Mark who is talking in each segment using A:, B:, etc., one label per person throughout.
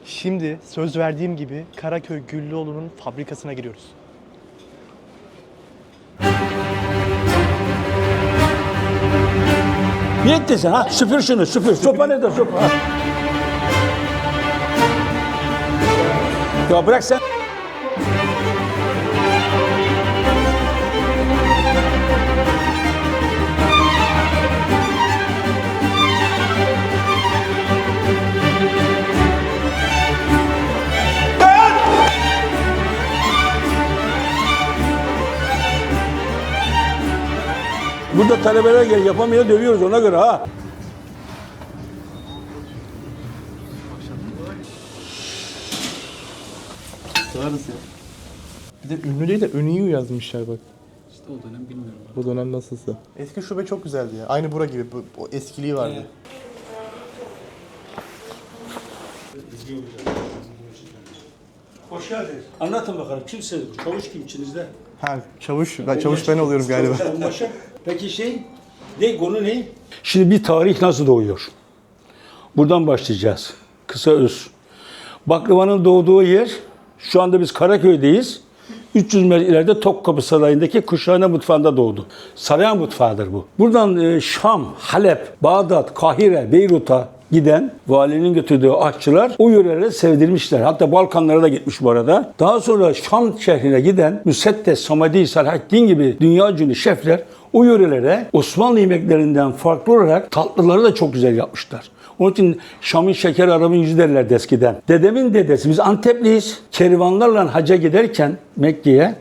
A: Şimdi söz verdiğim gibi Karaköy Güllüoğlu'nun fabrikasına giriyoruz.
B: Ne ettin sen ha? Süpür şunu, süpür. Sopa nerede sopa? Ha. Ya bırak sen. Burada talebeler gel, yapamıyor, dövüyoruz ona göre ha.
A: Sığarız ya. Bir de ünlü değil de ünlüyü yazmışlar bak.
C: İşte o dönem bilmiyorum.
A: Bu dönem nasılsa. Eski şube çok güzeldi ya. Aynı bura gibi. O eskiliği vardı.
B: Hoş geldiniz. Anlatın bakalım, kimsiniz? Çavuş kim içinizde?
A: Ha çavuş. Çavuş ben oluyorum galiba.
B: Peki ne konu ne? Şimdi bir tarih nasıl doğuyor? Buradan başlayacağız. Kısa öz. Baklavanın doğduğu yer, şu anda biz Karaköy'deyiz. 300 metre ileride Topkapı Sarayı'ndaki Kuşhane mutfağında doğdu. Saray mutfağıdır bu. Buradan Şam, Halep, Bağdat, Kahire, Beyrut'a giden valinin götürdüğü aşçılar o yörelere sevdirmişler. Hatta Balkanlara da gitmiş bu arada. Daha sonra Şam şehrine giden Müseddes, Samadi, Salahaddin gibi dünya ünlü şefler o yörelere Osmanlı yemeklerinden farklı olarak tatlıları da çok güzel yapmışlar. Onun için Şam'ın şeker Arap'ın yüzü derlerdi eskiden. Dedemin dedesi, biz Antepliyiz. Kervanlarla hacca giderken Mekke'ye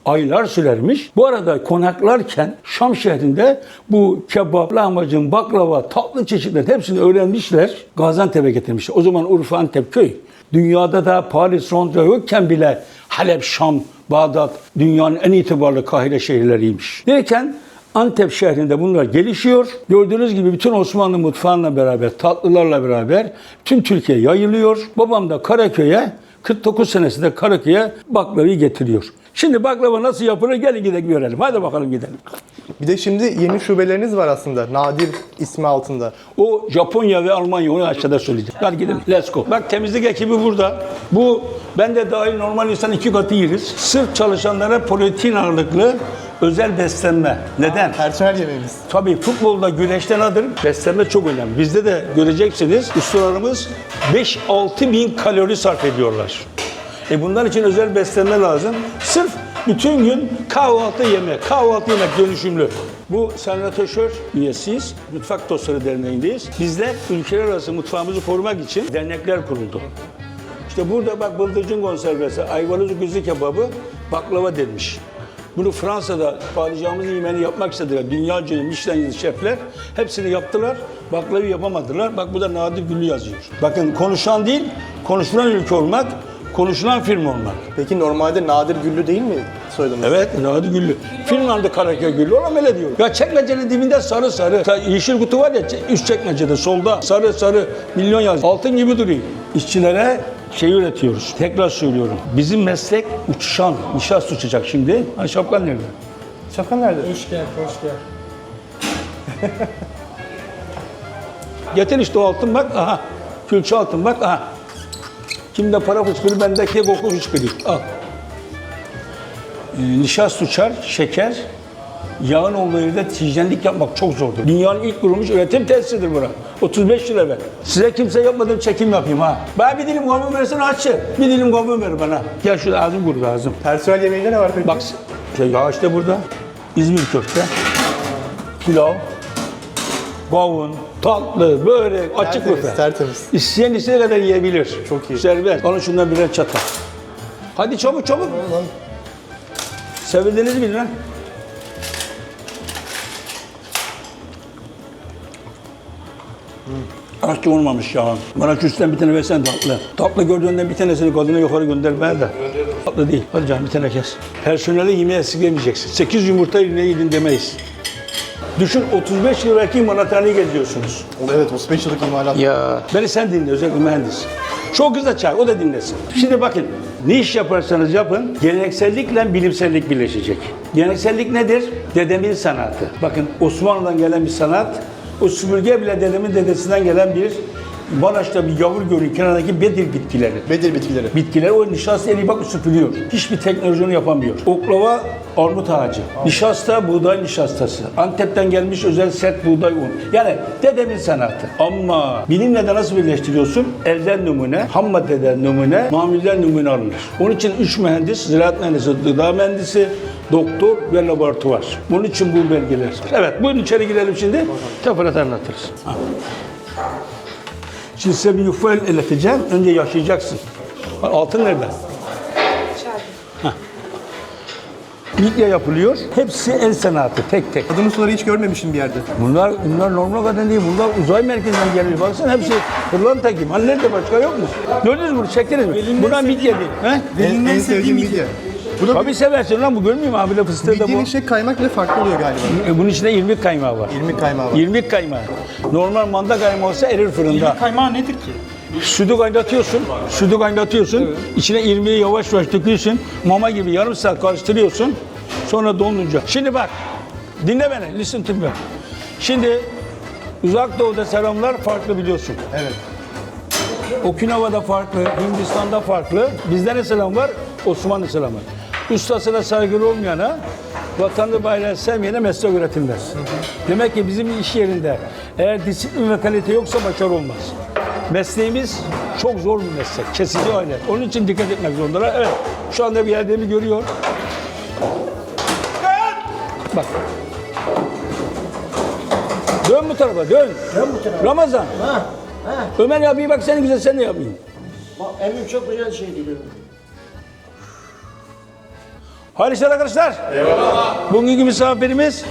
B: aylar sürermiş. Bu arada konaklarken Şam şehrinde bu kebap, lahmacun, baklava, tatlı çeşitlerin hepsini öğrenmişler. Gaziantep'e getirmişler. O zaman Urfa, Antep köy. Dünyada da Paris, Londra yokken bile Halep, Şam, Bağdat dünyanın en itibarlı Kahire şehirleriymiş. Derken Antep şehrinde bunlar gelişiyor. Gördüğünüz gibi bütün Osmanlı mutfağıyla beraber, tatlılarla beraber tüm Türkiye yayılıyor. Babam da Karaköy'e, 49 senesinde Karaköy'e baklavayı getiriyor. Şimdi baklava nasıl yapılır? Gelin gidelim görelim. Hadi bakalım gidelim.
A: Bir de şimdi yeni şubeleriniz var aslında. Nadir ismi altında.
B: O Japonya ve Almanya, onu aşağıda söyleyeceğim. Hadi gidelim. Let's go. Bak temizlik ekibi burada. Bu ben de dahil normal insan 2 katı yeriz. Sırf çalışanlara protein ağırlıklı özel beslenme. Neden?
A: Personel yemeğimiz.
B: Tabii futbolda, güreşte nedir? Beslenme çok önemli. Bizde de göreceksiniz ustalarımız 5-6 bin kalori sarf ediyorlar. Bunlar için özel beslenme lazım. Sırf bütün gün kahvaltı yemek dönüşümlü. Bu senatör üyesiyiz. Mutfak Dostları Derneği'ndeyiz. Bizde ülkeler arası mutfağımızı korumak için dernekler kuruldu. İşte burada bak bıldırcın konservesi, ayvalık kuzu kebabı, baklava denmiş. Bunu Fransa'da padişahımızın yemeğini yapmak istediler. Dünya ünlü Michelin şefler hepsini yaptılar. Baklavayı yapamadılar. Bak bu da Nadir Güllü yazıyor. Bakın konuşan değil, konuşulan ülke olmak, konuşulan film olmak.
A: Peki normalde Nadir Güllü değil mi soyadınız?
B: Evet, Nadir Güllü. Filmlerde Karaköy Güllü, ona öyle diyor. Ya çekmecenin dibinde sarı sarı. Yeşil kutu var ya üst çekmecede solda sarı sarı milyon yaz. Altın gibi duruyor. İşçilere üretiyoruz. Tekrar söylüyorum. Bizim meslek uçuşan, nişasta uçacak şimdi. Ha şapkan nerede?
A: Şapkan nerede?
C: Hoş gel, hoş gel.
B: Getir işte o altın bak, aha. Külçe altın bak, aha. Kimde para fışkırır, bendeki koku fışkırıyor. Al. Nişasta uçar, şeker, yağın olduğu yerde hijyenlik yapmak çok zordur. Dünyanın ilk kurulmuş üretim tesisidir bura. 35 yıl evvel. Size kimse yapmadığım çekim yapayım ha. Bana bir dilim kavun versene açı. Bir dilim kavun ver bana. Gel şurada ağzım kurudu ağzım.
A: Personel yemeğinde ne var peki?
B: Bak ya işte burada. İzmir köfte, pilav, kavun, tatlı, börek, açık büfe.
A: Tertemiz.
B: İsteyen istediği kadar yiyebilir.
A: Çok iyi.
B: Serbest. Alın şundan birer çatal. Hadi çabuk çabuk. Sevildiniz mi lan? Aşçı olmamış ya. Bana şu üstten bir tane versen tatlı. Tatlı gördüğünden bir tanesini kadına yukarı gönder ben de. Tatlı değil. Hadi canım bir tane kes. Personeli yemeğe esirgemeyeceksin. 8 yumurta ne yedin demeyiz. Düşün 35 yıl belki imalathaneyi geziyorsunuz.
A: Evet 35 yıllık imalat.
B: Ya. Beni sen dinle özellikle mühendis. Şu kız da çağır, o da dinlesin. Şimdi bakın, ne iş yaparsanız yapın, geleneksellikle bilimsellik birleşecek. Geleneksellik nedir? Dedemin sanatı. Bakın Osmanlı'dan gelen bir sanat, o süpürge bile dedemin dedesinden gelen bir Maraş'ta bir yavur gölü kenarındaki Bedir bitkileri.
D: Bedir bitkileri.
B: Bitkiler o nişasta eli bak süpürüyor. Hiçbir teknoloji onu yapamıyor. Oklava armut ağacı. Nişasta buğday nişastası. Antep'ten gelmiş özel sert buğday un. Yani dedemin sanatı. Ama bilimle de nasıl birleştiriyorsun? Elden numune, ham maddeden numune, mamulden numune alınır. Onun için 3 mühendis, ziraat mühendisi, gıda mühendisi, doktor ve laboratuvar. Bunun için bu belgeler. Evet, buyurun içeri girelim şimdi. Teferruat anlatırız. Ha. Şimdi size bir yufka eleteceğim. Önce yaşayacaksın. Altın nerede? Mikle yapılıyor. Hepsi el sanatı, tek tek.
D: Adını suları hiç görmemişim bir yerde.
B: Bunlar normal kadın değil. Bunlar uzay merkezinden geliyor. Baksana hepsi pırlanta gibi. Hani nerede başka yok mu? Gördünüz mü bunu? Çektiniz mi? Buna midye değil. He?
D: En sevdiğim midye. Bu da
B: Tabii seversin lan bu görmüyor musun? Abile fıstığı da bu.
D: midyenin kaymak bile farklı oluyor galiba.
B: Bunun içinde irmik kaymağı var.
D: İrmik kaymağı var.
B: İrmik kaymağı. Normal manda kaymağı olsa erir fırında.
C: Kaymağı nedir ki?
B: Sütü kaynatıyorsun. Evet. İçine irmiği yavaş yavaş döküyorsun. Mama gibi yarım saat karıştırıyorsun. Sonra donunca. Şimdi bak, dinle beni, listen to me. Şimdi Uzak Doğu'da selamlar farklı biliyorsun.
D: Evet.
B: Okinawa'da farklı, Hindistan'da farklı. Bizde ne selam var? Osmanlı selamı. Ustasına saygılı olmayana, vatanını bayrağı sevmeyene meslek üretilmez. Demek ki bizim iş yerinde eğer disiplin ve kalite yoksa başarı olmaz. Mesleğimiz çok zor bir meslek, kesici alet. Onun için dikkat etmek zorundalar. Evet, şu anda bir yerdemi görüyor. Bak. Dön bu tarafa, dön. Ramazan. Ömer abi bak sen güzel, sen de yapayım.
E: Emin çok güzel şey geliyor.
B: Hayırlı işler arkadaşlar. Eyvallah. Bugünkü misafirimiz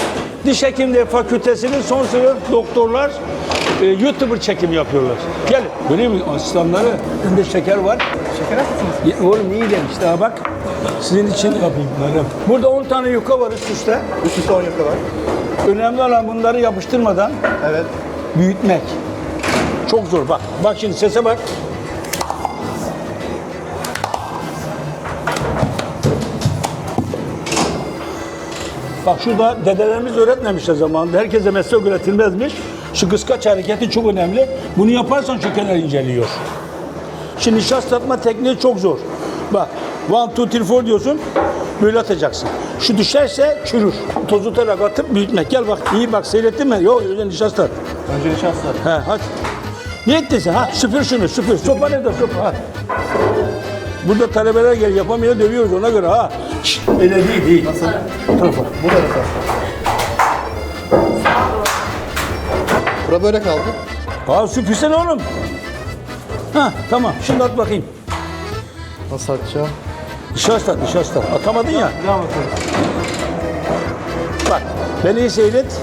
B: Diş Hekimliği Fakültesi'nin son sınıf doktorlar. YouTuber çekimi yapıyorlar. Gel. Göreyim mi asistanları? Önde şeker var.
D: Şeker hastasınız.
B: Oğlum iyi demiş daha bak. Sizin için yapayım bunları. Burada 10 tane yuka var üst üste.
D: Üst üste 10 yufka var.
B: Önemli olan bunları yapıştırmadan
D: Evet.
B: büyütmek. Çok zor bak. Bak şimdi sese bak. Bak şurada dedelerimiz öğretmemişler zamanında. Herkese meslek öğretilmezmiş. Şu kıskaç hareketi çok önemli. Bunu yaparsan şekerler inceliyor. Şimdi nişasta atma tekniği çok zor. Bak 1, 2, 3, 4 diyorsun. Böyle atacaksın. Şu düşerse çürür. Tozutarak atıp büyütmek. Gel bak iyi bak seyrettin mi? Yok öyle nişasta at.
D: Önce nişasta.
B: He hadi. Ne ettin sen? Ha süpür şunu süpür. Sopa ne de sopa. Ha. Burada talebeler gel yapamıyor dövüyoruz ona göre ha. Şşt, öyle değil.
D: Nasıl?
B: Bu tarafa.
D: Bu tarafa. Bura böyle kaldı.
B: Ha süpürsene oğlum. Ha tamam şimdi at bakayım.
D: Nasıl atacağım?
B: Nişasta nişasta. Atamadın ya. Bak beni iyi seyret.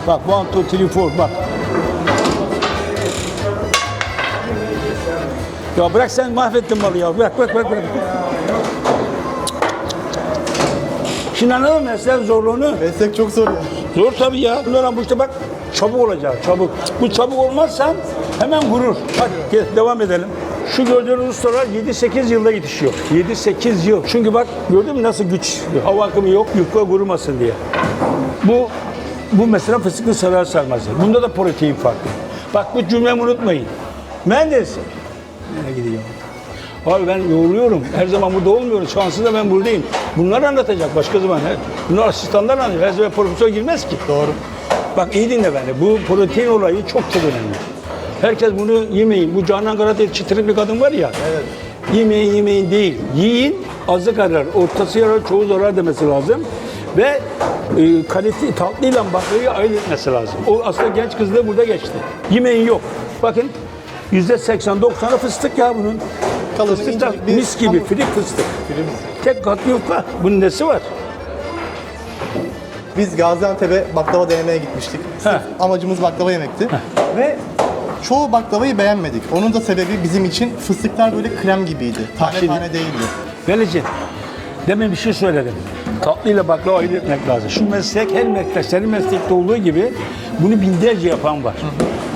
B: Bak 1, 2, 3, 4 bak. Ya bırak sen mahvettin malı ya. Bırak. Şimdi anladın mı mesleğin zorluğunu?
D: Meslek çok zor ya.
B: Zor tabii ya. Bunlar bu işte bak çabuk olacak çabuk. Bu çabuk olmazsan hemen vurur. Hadi gel, devam edelim. Şu gördüğünüz ustalar 7-8 yılda yetişiyor. 7-8 yıl. Çünkü bak gördün mü nasıl güç? Hava akımı yok, yufka kurumasın diye. Bu mesela fıstıklı sarar sarması. Bunda da protein farklı. Bak bu cümlemi unutmayın. Mendes. Nereye gidiyor? Abi ben yoruluyorum. Her zaman burada olmuyorum. Şanssız da ben buradayım. Bunları anlatacak başka zaman. Bunlar asistanlar anlatacak. Her zaman profesör girmez ki.
D: Doğru.
B: Bak iyi dinle beni. Bu protein olayı çok önemli. Herkes bunu yemeyin. Bu Canan Karatay çıtırık bir kadın var ya.
D: Evet.
B: Yemeyin değil. Yiyin, azı karar. Ortası yarar, çoğu zarar demesi lazım. Ve kalite, tatlıyla baklayı ayırt etmesi lazım. O aslında genç kız da burada geçti. Yemeyin yok. Bakın %80-90'ı fıstık ya bunun.
D: Kalın,
B: Fıstık da
D: incecik bir
B: mis gibi
D: hamur.
B: filik fıstık.
D: Filimiz.
B: Tek katlı yufka. Bunun nesi var?
D: Biz Gaziantep'e baklava denemeye gitmiştik. Sırf amacımız baklava yemekti. Ve çoğu baklavayı beğenmedik. Onun da sebebi bizim için fıstıklar böyle krem gibiydi. Tane
B: şimdi-
D: tane değildi.
B: Velici, demin bir şey söyledim. Tatlıyla baklava ayırt etmek lazım. Şu meslek, her mesleklerin meslekte olduğu gibi bunu binlerce yapan var.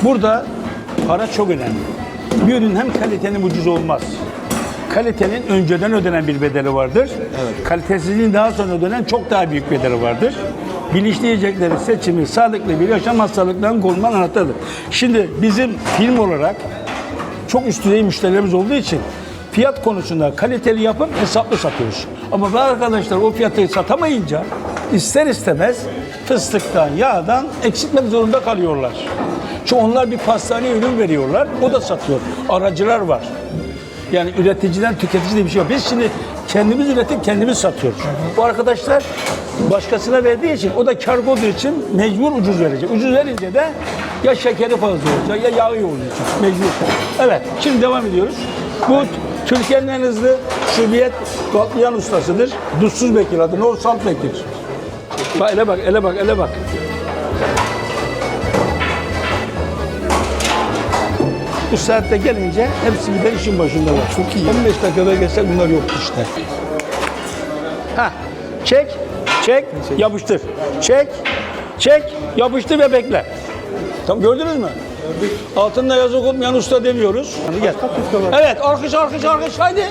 B: Burada para çok önemli. Bir ürün hem kalitenin ucuz olmaz. Kalitenin önceden ödenen bir bedeli vardır. Kalitesizliğin daha sonra ödenen çok daha büyük bedeli vardır. Bilinçli yiyecekleri seçimi sağlıklı bir yaşam hastalıklarının korunmanın anahtarıdır. Şimdi bizim film olarak çok üst düzey müşterilerimiz olduğu için fiyat konusunda kaliteli yapıp hesaplı satıyoruz. Ama bazı arkadaşlar o fiyatı satamayınca ister istemez fıstıktan, yağdan eksiltmek zorunda kalıyorlar. Çünkü onlar bir pastaneye ürün veriyorlar, o da satıyor. Aracılar var. Yani üreticiden tüketici diye bir şey yok. Biz şimdi kendimiz üretip kendimiz satıyoruz. Bu arkadaşlar başkasına verdiği için, o da kar olduğu için mecbur ucuz verecek. Ucuz verince de ya şekeri fazla olacak ya yağı olacak. Mecbur. Evet, şimdi devam ediyoruz. Bu Türkiye'nin en hızlı şubiyet katlayan ustasıdır. Duzsuz Bekir adı. No Salt Bekir. Bak ele bak, ele bak, ele bak. Bu saatte gelince hepsi gider işin başında var. Çok iyi. 15 dakikada geçsek bunlar yoktu işte. Ha, çek, çek, yapıştır. Çek, çek, yapıştır ve bekle. Tamam, gördünüz mü? Gördük. Altında yazık olmayan usta demiyoruz. Hadi gel. Evet, alkış, alkış, alkış. Haydi.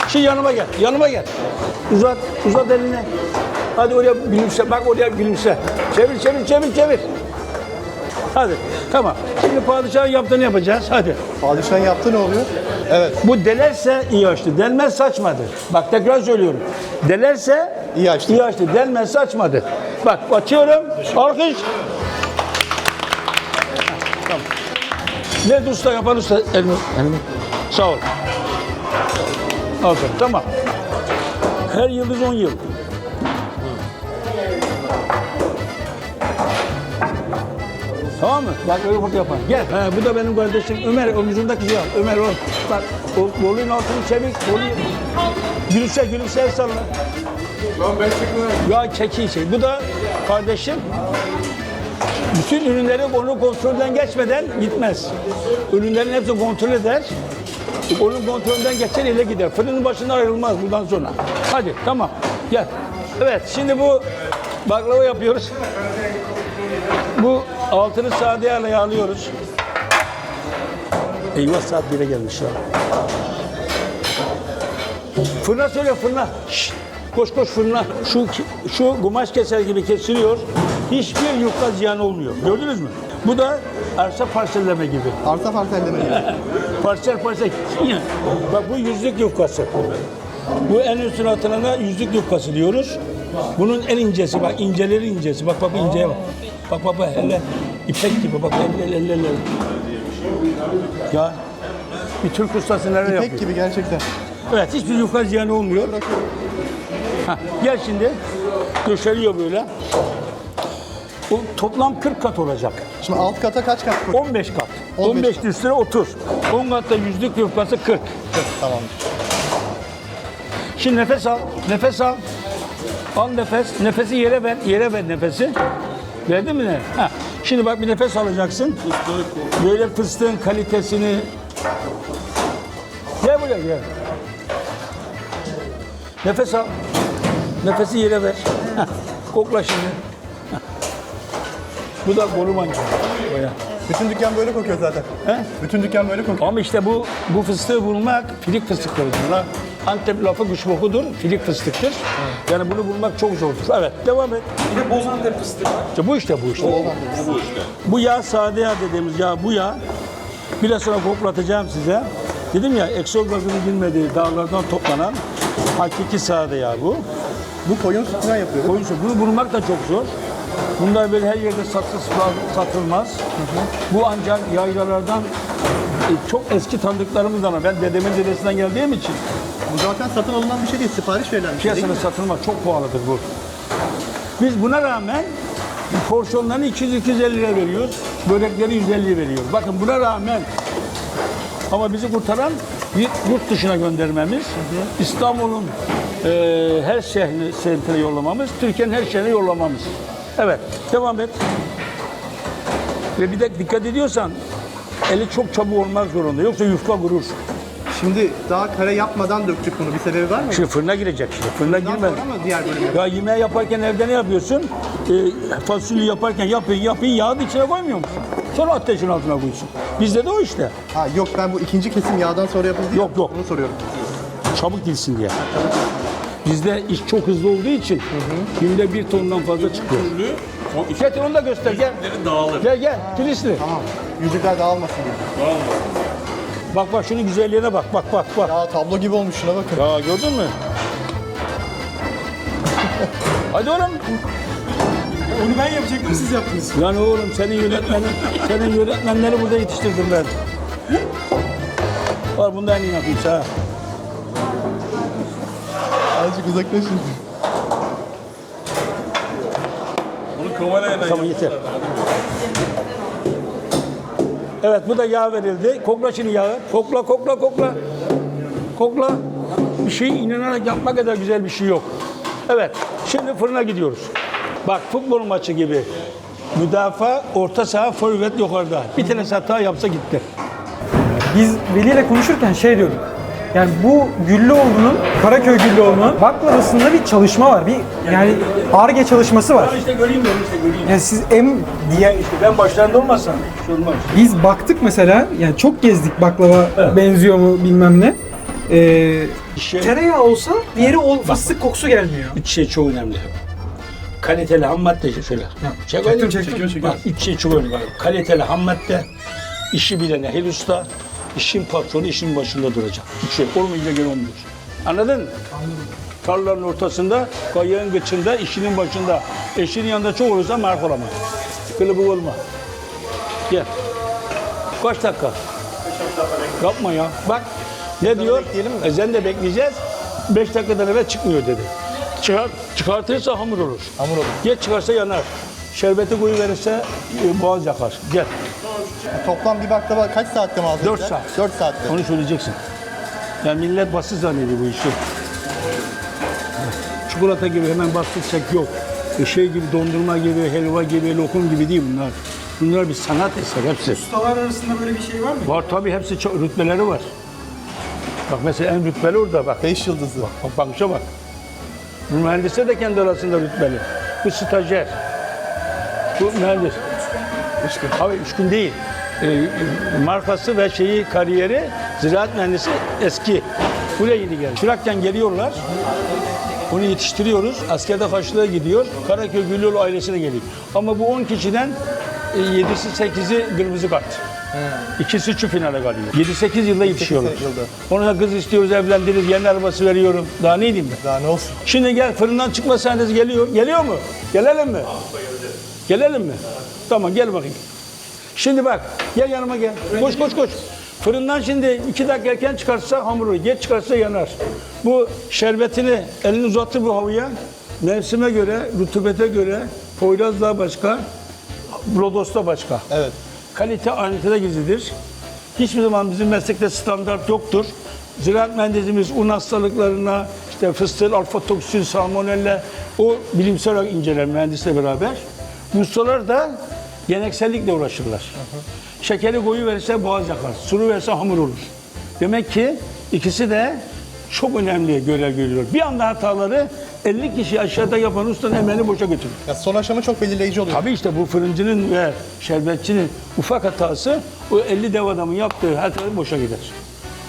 B: Şimdi yanıma gel, yanıma gel. Uzat, uzat elini. Hadi oraya gülümse, bak oraya gülümse. Çevir, çevir, çevir, çevir. Hadi, tamam. Şimdi padişahın yaptığını yapacağız, hadi.
D: Padişahın yaptığı ne oluyor? Evet.
B: Bu delerse iyi açtı, delmez saçmadır. Bak tekrar söylüyorum. Delerse
D: İyi açtı.
B: iyi açtı, delmez saçmadır. Bak açıyorum, alkış. Tamam. Ne usta yapan usta? Elini. Sağ ol. Aferin, tamam. Her yıldız 10 yıl. Tamam mı? Bak öyle foto yapan. Gel. Ha, bu da benim kardeşim Ömer. Omuzundaki şey al. Ömer o. Bak o bolun altını çevik. Gülümse, gülümse el salla.
C: Lan ben çıkmıyorum.
B: Ya çeki şey. Bu da kardeşim. Bütün ürünleri onun kontrolden geçmeden gitmez. Ürünlerin hepsini kontrol eder. Onun kontrolünden geçer ile gider. Fırının başından ayrılmaz bundan sonra. Hadi tamam. Gel. Evet şimdi bu baklava yapıyoruz. Bu altını sade yağla yağlıyoruz. Eyvah saat 1'e gelmiş ya. Fırına söyle fırına. Şşt. Koş koş fırına. Şu kumaş keser gibi kesiliyor. Hiçbir yufka ziyan olmuyor. Gördünüz mü? Bu da arsa parselleme gibi.
D: Arsa parselleme gibi.
B: Parsel parsel. Bak bu yüzlük yufkası. Bu en üstüne atılana yüzlük yufkası diyoruz. Bunun en incesi bak, inceleri incesi. Bak bak inceye bak. Bak bak bak elle ipek gibi bak elle. Ya bir Türk ustası neler yapıyor?
D: İpek gibi gerçekten.
B: Evet hiçbir yufka ziyanı olmuyor. Heh, gel şimdi döşeliyor böyle. O toplam 40 kat olacak.
D: Şimdi alt kata kaç kat koyuyor?
B: 15 kat.
D: 15
B: 15
D: kat.
B: üstüne 30. 10 katta yüzlük yufkası 40.
D: Tamam.
B: Şimdi nefes al. Nefes al. Al nefes. Nefesi yere ver. Yere ver nefesi. Verdin mi ne? Ha. Şimdi bak bir nefes alacaksın. Böyle fıstığın kalitesini. Gel buraya gel. Nefes al. Nefesi yere ver. Heh. Kokla şimdi. Heh. Bu da boru mancağı. Baya.
D: Bütün dükkan böyle kokuyor zaten.
B: He?
D: Bütün dükkan böyle kokuyor.
B: Ama işte bu fıstığı bulmak filik fıstıkları bunlar. Antep lafı kuş bokudur, filik fıstıktır. Yani bunu bulmak çok zordur. Evet, devam et.
C: Bir de Bozantep fıstığı var.
B: İşte bu işte. Bu yağ sade yağ dediğimiz yağ bu yağ. Biraz sonra koklatacağım size. Dedim ya eksol gazının bilmediği dağlardan toplanan hakiki sade yağ bu.
D: Bu koyun sütünden yapıyor.
B: Koyun sütü. Bunu bulmak da çok zor. Bunlar böyle her yerde satılmaz. Bu ancak yaylalardan çok eski tanıdıklarımızdan ama ben dedemin dedesinden geldiğim için
D: Bu zaten satın alınan bir şey değil. Sipariş verilen bir şey değil.
B: piyasada satılmaz. Çok pahalıdır bu. Biz buna rağmen porsiyonlarını 200-250 lira veriyoruz. Börekleri 150 veriyoruz. Bakın buna rağmen ama bizi kurtaran yurt dışına göndermemiz, İstanbul'un her semtine yollamamız, Türkiye'nin her şehrine yollamamız. Evet, devam et. Ve bir de dikkat ediyorsan eli çok çabuk olmak zorunda. Yoksa yufka kurur.
D: Şimdi daha kare yapmadan döktük bunu. Bir sebebi var mı?
B: Şimdi fırına girecek şimdi. Fırına
D: Daha
B: girmez.
D: sonra mı diğer bölüm?
B: Ya yemeği yaparken evde ne yapıyorsun? Fasulye yaparken yapıyorsun, yağı da içine koymuyor musun? Sonra ateşin altına koyuyorsun. Bizde de o işte.
D: Ha yok ben bu ikinci kesim yağdan sonra yapıldı.
B: Yok, yok.
D: Onu soruyorum.
B: Çabuk gitsin diye. Bizde iş çok hızlı olduğu için günde 1 tondan fazla çıkıyor. Getir onu da göster gel.
C: dağılır.
B: Gel Filistin.
D: Tamam. Yüzükler dağılmasın diye.
B: Bak şunun güzelliğine bak.
D: Ya tablo gibi olmuş, şuna bakın.
B: Ya gördün mü? Hadi oğlum.
C: Onu ben yapacaktım, siz yaptınız.
B: Lan oğlum senin yönetmenleri burada yetiştirdim ben. Var bunda en iyi yapıyorsa ha.
D: Azıcık uzaklaşın.
C: Onu kovalayana
B: Tamam yeter. Evet bu da yağ verildi. Kokla şimdi yağı. Kokla. Bir şeyi inanarak yapmak kadar güzel bir şey yok. Evet şimdi fırına gidiyoruz. Bak futbol maçı gibi. Müdafaa, orta saha, forvet yukarıda. Bir tane hata yapsa gitti.
F: Biz Veli ile konuşurken şey diyorduk. Yani bu Güllüoğlu'nun, Karaköy Güllüoğlu'nun baklavasında bir çalışma var. Bir yani Ar-Ge çalışması var.
B: İşte göreyim.
F: Yani siz diye
B: Ben başlarında olmasam hiç olmaz.
F: biz baktık mesela, yani çok gezdik baklava benziyor mu bilmem ne. Tereyağı olsa diğeri fıstık kokusu gelmiyor.
B: 3 şey çok önemli. Kaliteli ham madde şöyle.
F: Çektim.
B: Bak 3 şey çok önemli. Bak, kaliteli ham madde, işi bilen ehil usta, işin patronu işin başında duracak. 3 şey olmayınca gene olmuyor. Anladın mı? Anladım. Tarlanın ortasında, kayığın gıçında, işinin başında. Eşinin yanında çok olursa mark olamaz. Kılıbık olma. Gel. Kaç dakika? 5 dakika. Yapma ya. Bak ne diyor? Sen de bekleyeceğiz. 5 dakikadan evvel çıkmıyor dedi. Çıkartırsa hamur olur.
D: Hamur olur.
B: Geç çıkarsa yanar. Şerbeti koyu verirse boğaz yakar. Gel.
D: Toplam bir baklava kaç saatte mi hazırlayacak?
B: 4 saat.
D: 4 saatte.
B: Onu söyleyeceksin. Yani millet basit zannediyor bu işi. Çikolata gibi hemen bastıracak yok. Şey gibi, dondurma gibi, helva gibi, lokum gibi değil bunlar. Bunlar bir sanat eseri hepsi.
F: Ustalar arasında böyle bir şey var mı?
B: Var tabii, hepsi çok, rütbeleri var. Bak mesela en rütbeli orada bak.
D: 5 yıldızlı.
B: Bak şu bak. Bu mühendisler de kendi arasında rütbeli. Bu stajyer. Bu mühendis.
D: 3 gün.
B: Abi 3 gün değil. Markası ve kariyeri ziraat mühendisi eski. Buraya yeni geldi. Çırakken geliyorlar. Onu yetiştiriyoruz. Askerde karşılığa gidiyor. Karaköy Güllüoğlu ailesine geliyor. Ama bu 10 kişiden 7'si 8'i kırmızı kart. İkisi şu finale kalıyor. 7-8 yılda yetişiyorlar. Ona da kız istiyoruz, evlendiririz, yeni arabası veriyorum. Daha ne diyeyim ben?
D: Daha ne olsun?
B: Şimdi gel, fırından çıkma sahnesi geliyor. Geliyor mu? Gelelim mi? Gelelim mi? Tamam gel bakayım. Şimdi bak, gel yanıma gel. Koş. Fırından şimdi 2 dakika erken çıkarsa hamur olur, geç çıkarsa yanar. Bu şerbetini elini uzattı bu havuya. Mevsime göre, rutubete göre Poyraz daha başka, Lodos da başka.
D: Evet.
B: Kalite aletede gizlidir. Hiçbir zaman bizim meslekte standart yoktur. Ziraat mühendisimiz un hastalıklarına, işte fıstığın alfa-toksin, salmonella, o bilimsel olarak inceler mühendisle beraber. Ustalar da geleneksellikle uğraşırlar. Şekeri koyu verirse boğaz yakar, sulu verirse hamur olur. Demek ki ikisi de çok önemli görev görüyor. Bir anda hataları 50 kişi aşağıda yapan ustanın emeğini boşa götürür.
D: Ya son aşama çok belirleyici oluyor.
B: Tabii işte bu fırıncının ve şerbetçinin ufak hatası o 50 dev adamın yaptığı hataları boşa gider.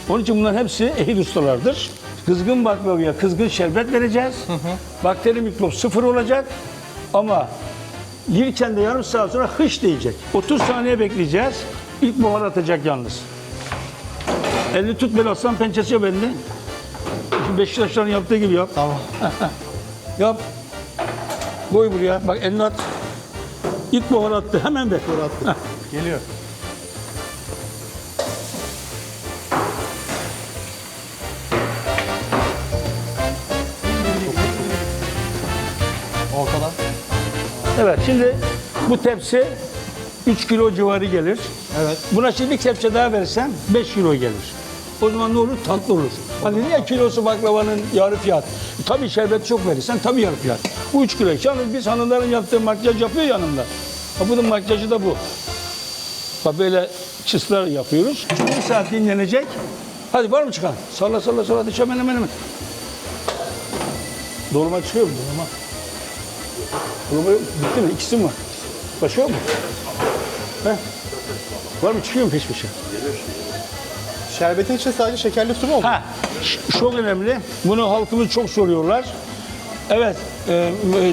B: Onun için bunların hepsi ehil ustalardır. Kızgın baklavaya kızgın şerbet vereceğiz. Bakteri mikrop 0 olacak ama yerken de yarım saat sonra hış diyecek. 30 saniye bekleyeceğiz. İlk buhar atacak yalnız. Elini tut böyle, aslan pençesi yap elini. Şimdi Beşiktaşların yaptığı gibi yap.
D: Tamam.
B: Yap. Koy buraya. Bak elini at. İlk buhar attı. Hemen bekle.
D: Attı. Geliyor. Ortadan.
B: Evet, şimdi bu tepsi 3 kilo civarı gelir.
D: Evet.
B: Buna şimdi bir kepçe daha verirsen 5 kilo gelir. O zaman ne olur? Tatlı olur. Hani niye kilosu baklavanın yarı fiyat? Tabii şerbet çok verirsen tabii yarı fiyat. Bu 3 kilo. Yalnız biz hanımların yaptığı makyaj yapıyor yanında. Bunun makyajı da bu. Bak böyle çıslar yapıyoruz. Şimdi bir saat dinlenecek. Hadi var mı çıkan? Salla hadi hemen. Dolma çıkıyor mu? Dolma bitti mi? İkisi mi var? Başka yok mu? He? Var mı? Çıkıyor mu peş peşe?
D: Şerbetin içinde sadece şekerli su mu olur?
B: Ha, çok önemli. Bunu halkımız çok soruyorlar. Evet,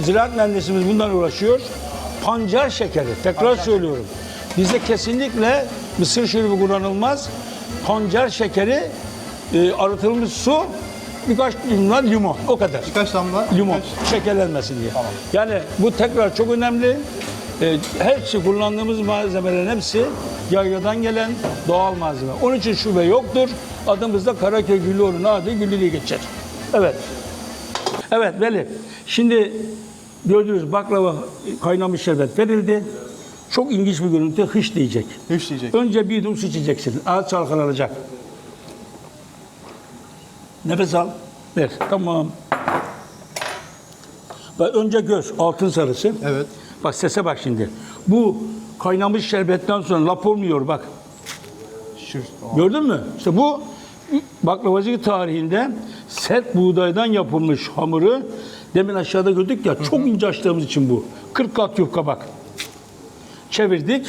B: ziraat mühendisimiz bundan uğraşıyor. Pancar şekeri, tekrar söylüyorum. Bizde kesinlikle mısır şurubu kullanılmaz. Pancar şekeri, arıtılmış su, birkaç damla limon, o kadar.
D: Birkaç damla.
B: Limon, şekerlenmesin diye. Yani bu tekrar çok önemli. Hepsi kullandığımız malzemelerin hepsi yayladan gelen doğal malzeme. Onun için şube yoktur. Adımızda Karaköy Güllüoğlu'nun adı Güllü geçer. Evet. Evet Veli. Şimdi gördünüz baklava kaynamış şerbet verildi. Çok ilginç bir görüntü. Hış diyecek.
D: Hış diyecek.
B: Önce bir yudum su içeceksin. Ağız çalkalanacak. Nefes al. Ver. Tamam. Bak önce göz. Altın sarısı.
D: Evet.
B: Bak sese bak şimdi. Bu kaynamış şerbetten sonra lap olmuyor bak. Gördün mü? İşte bu baklavacılık tarihinde sert buğdaydan yapılmış hamuru demin aşağıda gördük ya çok ince açtığımız için bu. 40 kat yufka bak. Çevirdik.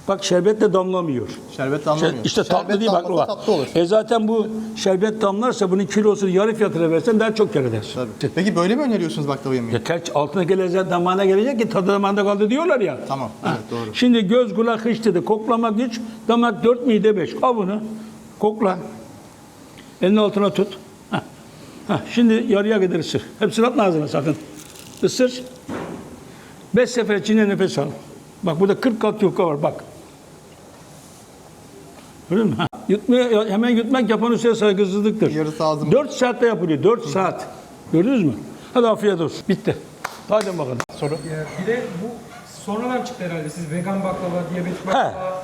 B: Bak şerbet de damlamıyor.
D: Şerbet damlamıyor.
B: İşte tatlı
D: Şerbet
B: değil
D: damlasa
B: baklava.
D: tatlı olur.
B: Zaten bu şerbet damlarsa bunun kilosunu yarı fiyatına versen daha çok kar edersin.
D: Tabii. Peki böyle mi öneriyorsunuz baklava yemeği?
B: Yeter ki altındaki lezzet damağına gelecek ki tadı damağında kaldı diyorlar ya.
D: Tamam.
B: Ha.
D: Evet, doğru.
B: Şimdi göz kulak hış dedi. Koklamak 3, damak 4, mide 5. Al bunu. Kokla. Elini altına tut. Hah. Hah. Şimdi yarıya kadar ısır. Hepsini atma ağzına sakın. Isır. 5 sefer içine nefes al. Bak burada 40 kat yufka var bak. Gördün mü? Hemen yutmak yapan ustaya saygısızlıktır.
D: Yarısı ağzımda.
B: 4 saatte yapılıyor. 4 saat. Gördünüz mü? Hadi afiyet olsun. Bitti. Hadi bakalım.
D: Soru.
F: Bir de bu sonradan çıktı herhalde. Siz vegan baklava, diyabetik
B: He.
F: baklava.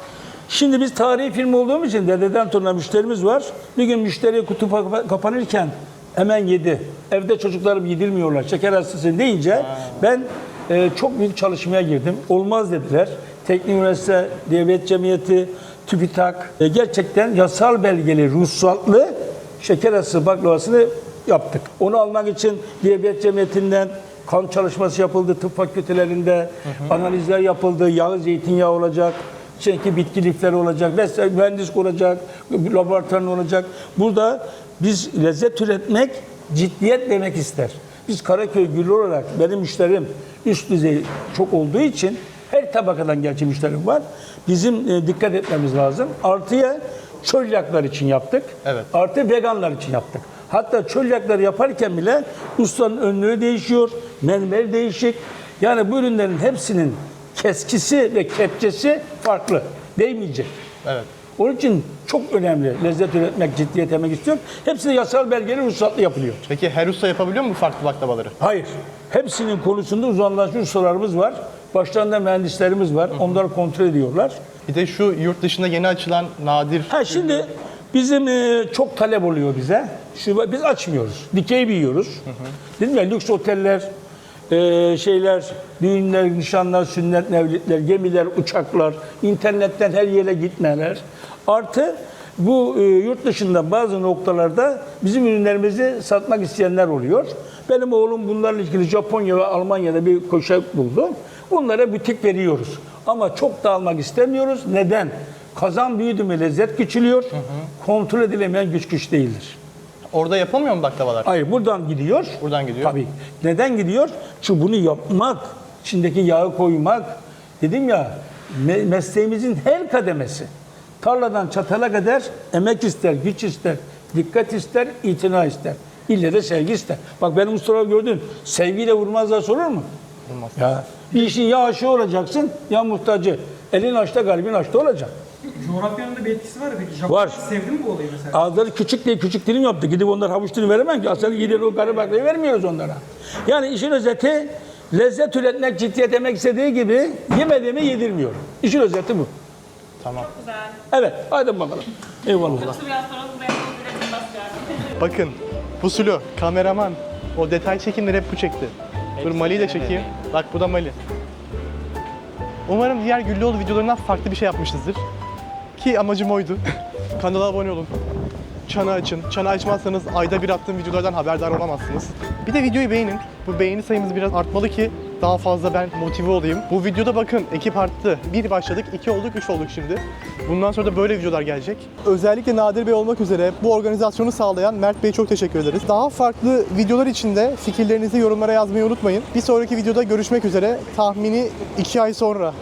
B: Şimdi biz tarihi firma olduğumuz için dededen toruna müşterimiz var. Bir gün müşteri kutu kapanırken hemen yedi. Evde çocuklarım yedirmiyorlar. Şeker hastası deyince ben çok büyük çalışmaya girdim. Olmaz dediler. Teknik Üniversite Devlet Cemiyeti, TÜBİTAK gerçekten yasal belgeli, ruhsatlı şeker hastası baklavasını yaptık. Onu almak için Devlet Cemiyeti'nden kan çalışması yapıldı, tıp fakültelerinde analizler yapıldı, yağı zeytinyağı olacak, çünkü bitki lifleri olacak, vesaire, mühendis olacak, laboratuvar olacak. Burada biz lezzet üretmek ciddiyet demek ister. Biz Karaköy Güllü olarak benim müşterim üst düzey çok olduğu için her tabakadan gerçi müşterim var. Bizim dikkat etmemiz lazım. Artıya çölyaklar için yaptık.
D: Evet.
B: Artı veganlar için yaptık. Hatta çölyakları yaparken bile ustanın önlüğü değişiyor, mermer değişik. Yani bu ürünlerin hepsinin keskisi ve kepçesi farklı. Değmeyecek.
D: Evet.
B: Onun için çok önemli lezzet üretmek, ciddiyet demek istiyor. Hepsi de yasal belgeli ruhsatlı yapılıyor.
D: Peki her usta yapabiliyor mu bu farklı baklavaları?
B: Hayır. Hepsinin konusunda uzmanlaşmış ustalarımız var. Başlarında mühendislerimiz var. Onları kontrol ediyorlar.
D: Bir de şu yurt dışında yeni açılan nadir...
B: Şimdi bizim çok talep oluyor bize. Biz açmıyoruz. Dikey büyüyoruz. Değil mi? Lüks oteller, şeyler, düğünler, nişanlar, sünnet, mevlidler, gemiler, uçaklar, internetten her yere gitmeler. Artı bu yurt dışında bazı noktalarda bizim ürünlerimizi satmak isteyenler oluyor. Benim oğlum bunlarla ilgili Japonya ve Almanya'da bir köşe buldu. Bunlara butik veriyoruz. Ama çok da almak istemiyoruz. Neden? Kazan büyüdü mü lezzet küçülüyor. Kontrol edilemeyen güç değildir.
D: Orada yapamıyor mu baklavalar?
B: Hayır, buradan gidiyor.
D: Buradan gidiyor.
B: Tabii. Neden gidiyor? Çünkü bunu yapmak, içindeki yağı koymak, dedim ya, mesleğimizin her kademesi. Tarladan çatala kadar emek ister, güç ister, dikkat ister, itina ister. İlle de sevgi ister. Bak benim ustalar gördün, sevgiyle vurmazlar olur mu?
D: Olmaz.
B: Ya, bir işin ya aşığı olacaksın, ya muhtacı. Elin açta, kalbin açta olacak.
F: Coğrafyanın da bir etkisi var ya peki.
B: Var.
F: Japonlar sevdi mi bu olayı mesela?
B: Ağızları küçük diye küçük dilim yaptı. Gidip onlar havuç dilim veremem ki. Aslında gider o karı baklayı vermiyoruz onlara. Yani işin özeti lezzet üretmek, ciddiyet demek istediği gibi yemediğimi yedirmiyorum. İşin özeti bu.
D: Tamam.
G: Güzel.
B: Evet, hadi bakalım. Eyvallah.
G: Biraz sonra buraya üretim basacağız.
D: Bakın Pusulu, kameraman. O detay çekimleri hep bu çekti. Dur Mali'yi de çekeyim. Bak bu da Mali. Umarım diğer Güllüoğlu videolarından farklı bir şey yapmışızdır. Ki amacım oydu. Kanala abone olun. Çanı açın. Çanı açmazsanız ayda bir attığım videolardan haberdar olamazsınız. Bir de videoyu beğenin. Bu beğeni sayımız biraz artmalı ki daha fazla ben motive olayım. Bu videoda bakın ekip arttı. 1 başladık, 2 olduk, 3 olduk şimdi. Bundan sonra da böyle videolar gelecek. Özellikle Nadir Bey olmak üzere bu organizasyonu sağlayan Mert Bey'e çok teşekkür ederiz. Daha farklı videolar için de fikirlerinizi yorumlara yazmayı unutmayın. Bir sonraki videoda görüşmek üzere. Tahmini 2 ay sonra